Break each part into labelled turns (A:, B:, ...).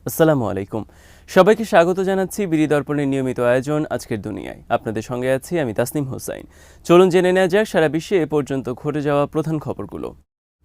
A: আসসালামু আলাইকুম। সবাইকে স্বাগত জানাচ্ছি বিডি দর্পণের নিয়মিত আয়োজন আজকের দুনিয়ায়। আপনাদের সঙ্গে আছি আমি তাসনিম হোসাইন। চলুন জেনে নেওয়া যাক সারা বিশ্বে এ পর্যন্ত ঘটে যাওয়া প্রধান খবরগুলো।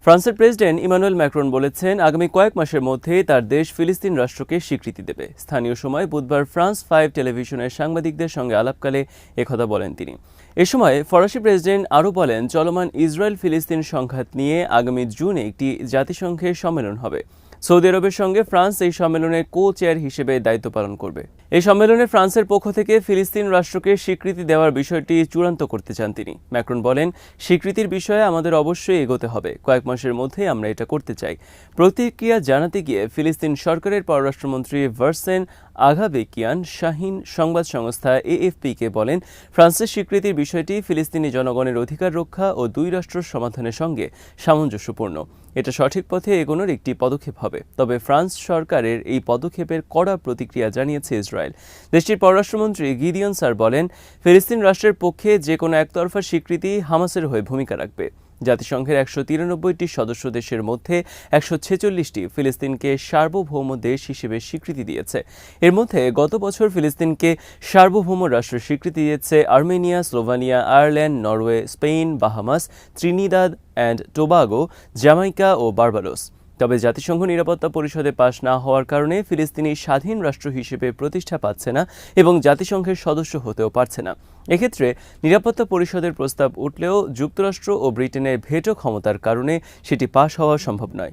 A: ফ্রান্সের প্রেসিডেন্ট ইমানুয়েল ম্যাক্রন বলেছেন আগামী কয়েক মাসের মধ্যে তার দেশ ফিলিস্তিন রাষ্ট্রকে স্বীকৃতি দেবে। স্থানীয় সময় বুধবার ফ্রান্স 5 টেলিভিশনের সাংবাদিকদের সঙ্গে আলাপকালে একথা বলেন তিনি। এ সময় ফরাসি প্রেসিডেন্ট আরও বলেন চলমান ইসরায়েল ফিলিস্তিন সংঘাত নিয়ে আগামী জুনে একটি জাতিসংঘের সম্মেলন হবে। সৌদি আরবের সঙ্গে ফ্রান্স এই সম্মেলনে কো চেয়ার হিসেবে দায়িত্ব পালন করবে। এই সম্মেলনে ফ্রান্সের পক্ষ থেকে ফিলিস্তিন রাষ্ট্রকে স্বীকৃতি দেওয়ার বিষয়টি চূড়ান্ত করতে চান তিনি। ম্যাক্রন বলেন, স্বীকৃতির বিষয়ে আমাদের অবশ্যই এগোতে হবে, কয়েক মাসের মধ্যেই আমরা এটা করতে চাই। প্রতিক্রিয়া জানাতে গিয়ে ফিলিস্তিন সরকারের পররাষ্ট্রমন্ত্রী ভার্সেন আঘাবেকিয়ান শাহিন সংবাদ সংস্থা এএফপিকে বলেন, ফ্রান্সের স্বীকৃতির বিষয়টি ফিলিস্তিনি জনগণের অধিকার রক্ষা ও দুই রাষ্ট্র সমাধানের সঙ্গে সামঞ্জস্যপূর্ণ। এটা সঠিক পথে এগোনোর একটি পদক্ষেপ হবে। তবে ফ্রান্স সরকারের এই পদক্ষেপের কড়া প্রতিক্রিয়া জানিয়েছে ইসরায়েল। দেশটির পররাষ্ট্রমন্ত্রী গিডিয়ন সার বলেন, ফিলিস্তিন রাষ্ট্রের পক্ষে যে কোনো একতরফা স্বীকৃতি হামাসের হয়ে ভূমিকা রাখবে। জাতিসংঘের 193টি সদস্য দেশের মধ্যে 146টি ফিলিস্তিনকে সার্বভৌম দেশ হিসেবে স্বীকৃতি দিয়েছে। এর মধ্যে গত বছর ফিলিস্তিনকে সার্বভৌম রাষ্ট্রের স্বীকৃতি দিয়েছে Armenia, Slovenia, Ireland, Norway, Spain, Bahamas, Trinidad and Tobago, Jamaica ও বার্বাডোস। তবে জাতিসংঘ নিরাপত্তা পরিষদে পাশ না হওয়ার কারণে ফিলিস্তিনি স্বাধীন রাষ্ট্র হিসেবে প্রতিষ্ঠা পাচ্ছে না এবং জাতিসংঘের সদস্য হতেও পারছে না। এক্ষেত্রে নিরাপত্তা পরিষদের প্রস্তাব উঠলেও যুক্তরাষ্ট্র ও ব্রিটেনের ভেটো ক্ষমতার কারণে সেটি পাশ হওয়া সম্ভব নয়।